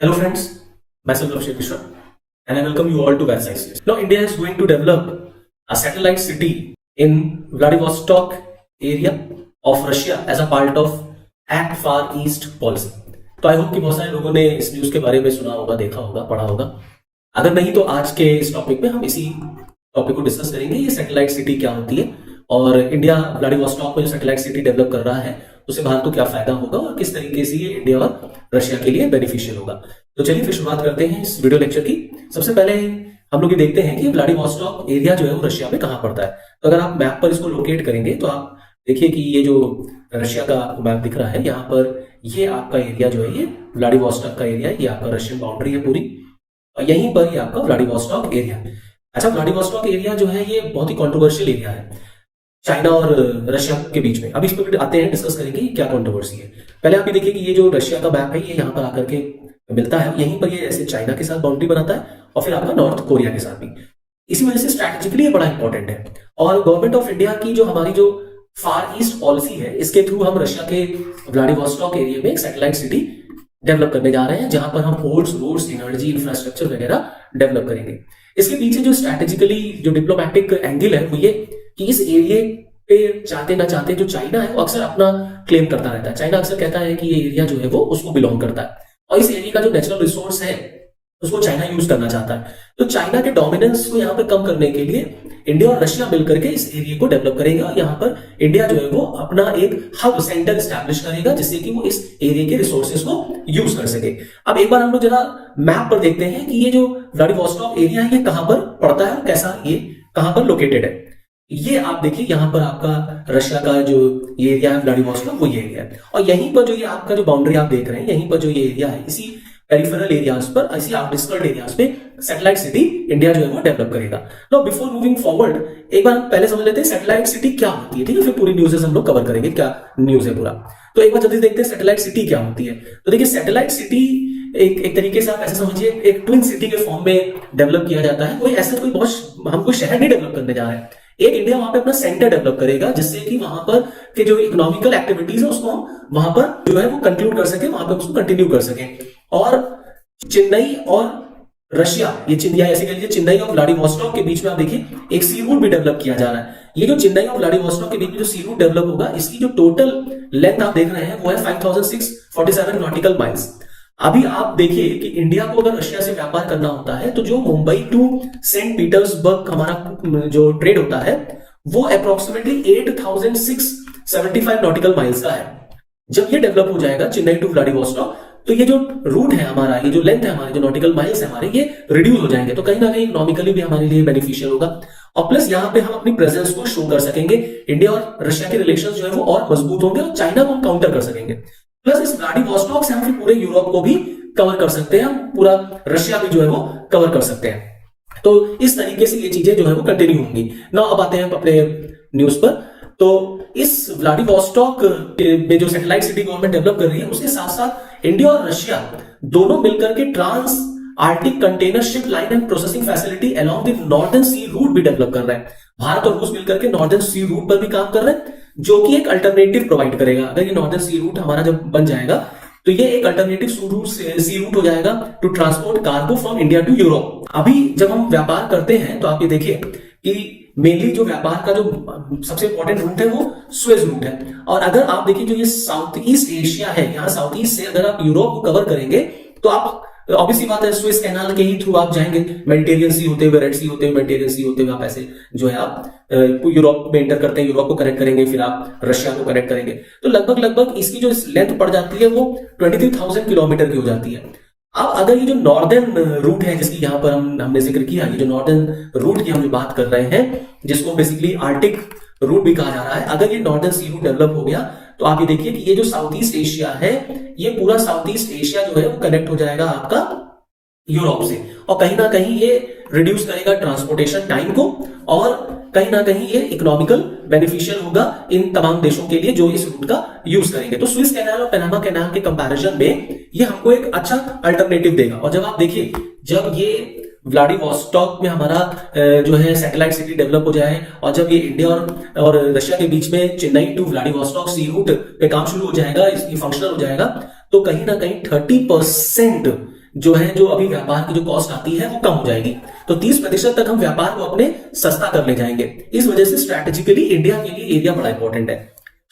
Hello friends, myself Abhishek Mishra and I welcome you all to Versailles. Now India is going to develop a satellite city in Vladivostok area of Russia as a part of Act Far East policy. तो I hope कि बहुत सारे लोगों ने इस news के बारे में सुना होगा, देखा होगा, पढ़ा होगा। अगर नहीं तो आज के इस टॉपिक में हम इसी टॉपिक को डिस्कस करेंगे। ये सैटेलाइट सिटी क्या होती है और इंडिया व्लादिवोस्टॉक में जो सैटेलाइट सिटी डेवलप कर रहा है उससे भारत को क्या फायदा होगा और किस तरीके से ये इंडिया और रशिया के लिए बेनिफिशियल होगा। तो चलिए फिर शुरुआत करते हैं इस वीडियो लेक्चर की। सबसे पहले हम लोग ये देखते हैं कि व्लादिवोस्टॉक एरिया जो है वो रशिया में कहाँ पड़ता है। तो अगर आप मैप पर इसको लोकेट करेंगे तो आप देखिए कि ये जो रशिया का मैप दिख रहा है, यहाँ पर ये आपका एरिया जो है ये व्लादिवोस्टॉक का एरिया है, ये आपका रशियन बाउंड्री है पूरी, और यहीं पर ये आपका व्लादिवोस्टॉक एरिया है। अच्छा, व्लादिवोस्टॉक एरिया जो है ये बहुत ही कॉन्ट्रोवर्शियल एरिया है चाइना और रशिया के बीच में। अब इस पर आते हैं, डिस्कस करेंगे क्या कंट्रोवर्सी है। पहले आप ये देखिए कि ये जो रशिया का मैप है ये यहाँ पर आकर के मिलता है, यहीं पर ये ऐसे चाइना के साथ बाउंड्री बनाता है और फिर आपका नॉर्थ कोरिया के साथ भी। इसी वजह से स्ट्रैटेजिकली ये बड़ा इंपॉर्टेंट है। और गवर्नमेंट ऑफ इंडिया की जो हमारी जो फार ईस्ट पॉलिसी है, इसके थ्रू हम रशिया के व्लादिवोस्टॉक एरिया में एक सैटेलाइट सिटी डेवलप करने जा रहे हैं, जहां पर हम पोर्ट्स, रोड्स, एनर्जी, इंफ्रास्ट्रक्चर वगैरह डेवलप करेंगे। इसके पीछे जो स्ट्रैटेजिकली जो डिप्लोमैटिक एंगल है वो ये कि इस एरिया पे चाहते ना चाहते जो चाइना है वो अक्सर अपना क्लेम करता रहता है। चाइना अक्सर कहता है कि ये एरिया जो है वो उसको बिलोंग करता है और इस एरिया का जो नेचुरल रिसोर्स है उसको चाइना यूज करना चाहता है। तो चाइना के डोमिनेंस को यहाँ पे कम करने के लिए इंडिया और रशिया मिलकर के इस एरिया को डेवलप करेगा और यहाँ पर इंडिया जो है वो अपना एक हब सेंटर स्टैब्लिश करेगा जिससे कि वो इस एरिया के रिसोर्सेज को यूज कर सके। अब एक बार हम लोग जरा मैप पर देखते हैं कि ये जो व्लादिवोस्टॉक एरिया है ये कहां पर पड़ता है और कैसा ये कहां पर लोकेटेड है। ये आप देखिए यहाँ पर आपका रशिया का जो ये एरिया है व्लादिवोस्टॉक, वो ये एरिया है, और यहीं पर जो ये आपका जो बाउंड्री आप देख रहे हैं, यहीं पर जो ये एरिया है, इसी पेरिफेरल एरियाज पर, इसी आउटस्कर्ट एरियाज पे सैटेलाइट सिटी इंडिया जो है वो डेवलप करेगा। नाउ बिफोर मूविंग फॉरवर्ड एक बार हम पहले समझ लेते हैं सैटेलाइट सिटी क्या होती है, ठीक है, फिर पूरी न्यूज़ हम लोग कवर करेंगे क्या न्यूज़ है पूरा। तो एक बार जल्दी देखते हैं सैटेलाइट सिटी क्या होती है। तो देखिए सैटेलाइट सिटी एक तरीके से आप ऐसे समझिए एक ट्विन सिटी के फॉर्म में डेवलप किया जाता है। कोई ऐसा कोई बहुत हम कोई शहर नहीं डेवलप करने जा रहे हैं, एक इंडिया वहां पे अपना सेंटर डेवलप करेगा जिससे कि वहां पर के जो इकोनॉमिकल एक्टिविटीज है उसको हम वहां पर जो है वो कंक्लूड कर सके, वहां पर उसको कंटिन्यू कर सके। और चेन्नई और रशिया, ये चिंया ऐसे कह लीजिए, चेन्नई और व्लादिवोस्टॉक के बीच में आप देखिए एक सी रूट भी डेवलप किया जा रहा है। ये जो चेन्नई और व्लादिवोस्टॉक के बीच में जो सी रूट डेवलप होगा, इसकी जो टोटल लेंथ आप देख रहे हैं वो है 5647 नॉटिकल माइल्स। अभी आप देखिए कि इंडिया को अगर रशिया से व्यापार करना होता है तो जो मुंबई टू सेंट पीटर्सबर्ग हमारा जो ट्रेड होता है वो अप्रोक्सीमेटली 8675 नॉटिकल माइल्स का है। जब ये डेवलप हो जाएगा चेन्नई टू व्लादिवोस्टॉक तो ये जो रूट है हमारा, ये जो लेंथ है हमारी, जो नॉटिकल माइल्स है हमारे, ये रिड्यूस हो जाएंगे। तो कहीं ना कहीं इकोनॉमिकली भी हमारे लिए बेनिफिशियल होगा और प्लस यहाँ पे हम अपनी प्रेजेंस को शो कर सकेंगे। इंडिया और रशिया के रिलेशंस जो है वो और मजबूत होंगे और चाइना को हम काउंटर कर सकेंगे। प्लस इस व्लादिवोस्टॉक से हम फिर पूरे यूरोप को भी कवर कर सकते हैं, पूरा रशिया भी जो है वो कवर कर सकते हैं। तो इस तरीके से ये चीजें जो है वो कंटिन्यू होंगी। नाउ अब आते हैं अपने न्यूज पर। तो इस व्लादिवोस्टॉक में जो सैटेलाइट सिटी गवर्नमेंट डेवलप कर रही है उसके साथ साथ इंडिया और रशिया दोनों मिलकर के trans Arctic container ship line and processing facility along the northern sea route भी डेवलप कर रहे हैं। भारत और रूस मिलकर के नॉर्दर्न सी रूट पर भी काम कर रहे हैं जो कि एक अल्टरनेटिव प्रोवाइड करेगा। अगर ये नॉर्दर्न सी रूट हमारा जब बन जाएगा तो ये एक अल्टरनेटिव सी रूट हो जाएगा to transport cargo from India to Europe. अभी जब हम व्यापार करते हैं तो आप ये देखिए कि मेनली जो व्यापार का जो सबसे इंपॉर्टेंट रूट है वो स्वेज रूट है। और अगर आप देखिए जो ये साउथ ईस्ट एशिया है, यहाँ साउथ ईस्ट से अगर आप यूरोप को कवर करेंगे तो आप ऑब्वियसली बात है स्वेज कैनाल के ही थ्रू आप जाएंगे, मेडिटेरियन सी होते हुए, रेड सी होते हुए, मेडिटेरियन सी होते हुए आप ऐसे जो है आप यूरोप में एंटर करते हैं, यूरोप को कनेक्ट करेंगे, फिर आप रशिया को कनेक्ट करेंगे। तो लगभग इसकी जो लेंथ पड़ जाती है वो 23,000 किलोमीटर की हो जाती है। अब अगर ये जो नॉर्दर्न रूट है जिसकी यहाँ पर हमने जिक्र किया, ये जो नॉर्दर्न रूट की हम बात कर रहे हैं जिसको बेसिकली आर्टिक रूट भी कहा जा रहा है, अगर ये नॉर्दर्न सी रूट डेवलप हो गया तो आप ये देखिए कि ये जो साउथ ईस्ट एशिया है, ये पूरा साउथ ईस्ट एशिया जो है वो कनेक्ट हो जाएगा आपका यूरोप से, और कहीं ना कहीं ये रिड्यूस करेगा ट्रांसपोर्टेशन टाइम को और कहीं ना कहीं ये इकोनॉमिकल बेनिफिशियल होगा इन तमाम देशों के लिए जो इस रूट का यूज करेंगे। तो स्विस कैनाल और पनामा कैनाल के कंपैरिजन में ये हमको एक अच्छा अल्टरनेटिव देगा। और जब आप देखिए जब ये व्लादिवोस्टॉक में हमारा जो है सैटेलाइट सिटी डेवलप हो जाए और जब ये इंडिया और रशिया के बीच में Chennai to Vladivostok sea route पे काम शुरू हो जाएगा, इसकी फंक्शनल हो जाएगा, तो कहीं ना कहीं 30% जो है, जो अभी व्यापार की जो कॉस्ट आती है वो कम हो जाएगी। तो 30% तक हम व्यापार को अपने सस्ता कर ले जाएंगे। इस वजह से स्ट्रैटेजिकली इंडिया के लिए एरिया बड़ा इंपॉर्टेंट है,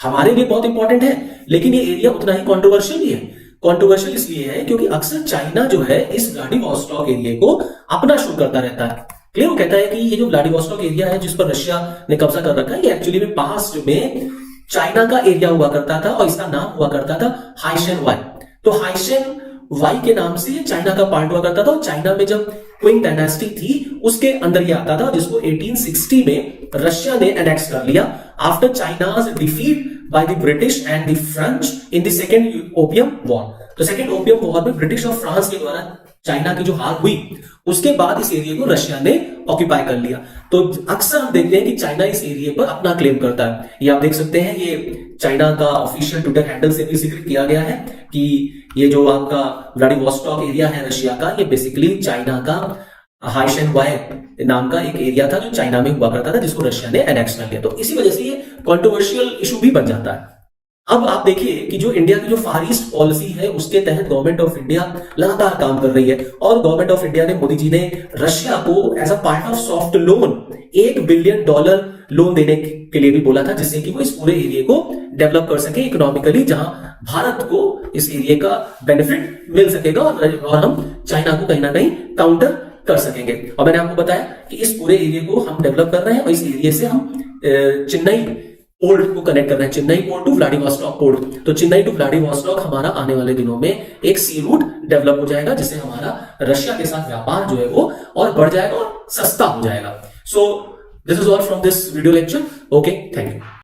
हमारे लिए बहुत इंपॉर्टेंट है, लेकिन ये एरिया उतना ही कॉन्ट्रोवर्शियल भी है। कॉन्ट्रोवर्शियल इसलिए है क्योंकि अक्सर चाइना जो है इस व्लादिवोस्टॉक एरिया को अपना शुरू करता रहता है। क्लियर, वो कहता है कि ये जो व्लादिवोस्टॉक एरिया है जिस पर रशिया ने कब्जा कर रखा है, ये एक्चुअली में पास्ट में चाइना का एरिया हुआ करता था और इसका नाम हुआ करता था हाइशेन वाई। तो हाइशेन वाई के नाम से चाइना का पार्ट हुआ करता था, और चाइना में जब क्विंग डायनेस्टी थी उसके अंदर ये आता था, जिसको 1860 में रशिया ने एनेक्स कर लिया after China's defeat by the British and the French in the second opium war. तो सेकेंड ओपियम वॉर में ब्रिटिश और फ्रांस के द्वारा चाइना की जो हार हुई, उसके बाद इस एरिया को रशिया ने ऑक्यूपाई कर लिया। तो अक्सर हम देखते हैं कि चाइना इस एरिया पर अपना क्लेम करता है। ये आप देख सकते हैं, ये चाइना का ऑफिशियल ट्विटर हैंडल से भी जिक्र किया गया है कि ये जो आपका व्लादिवोस्टॉक एरिया है रशिया का, ये बेसिकली चाइना का हाइशेन वाई नाम का एक एरिया था जो चाइना में हुआ करता था, जिसको रशिया ने एनेक्स कर लिया। तो इसी वजह से ये कंट्रोवर्शियल इशू भी बन जाता है। अब आप देखिए कि जो इंडिया की जो फार ईस्ट पॉलिसी है उसके तहत गवर्नमेंट ऑफ इंडिया लगातार काम कर रही है, और गवर्नमेंट ऑफ इंडिया ने, मोदी जी ने रशिया को as a part of soft loan $1 billion loan देने के लिए भी बोला था, जिससे कि वो इस पूरे एरिया को डेवलप कर सके इकोनॉमिकली, जहां भारत को इस एरिया का बेनिफिट मिल सकेगा और हम चाइना को कहीं ना कहीं काउंटर कर सकेंगे। और मैंने आपको बताया कि इस पूरे एरिया को हम डेवलप कर रहे हैं और इस एरिया से हम चेन्नई पोर्ट को कनेक्ट कर रहे हैं, Chennai port to Vladivostok port. तो चेन्नई टू व्लादिवोस्टॉक हमारा आने वाले दिनों में एक सी रूट डेवलप हो जाएगा, जिससे हमारा रशिया के साथ व्यापार जो है वो और बढ़ जाएगा और सस्ता हो जाएगा। So this is all from this video lecture. Okay, thank you.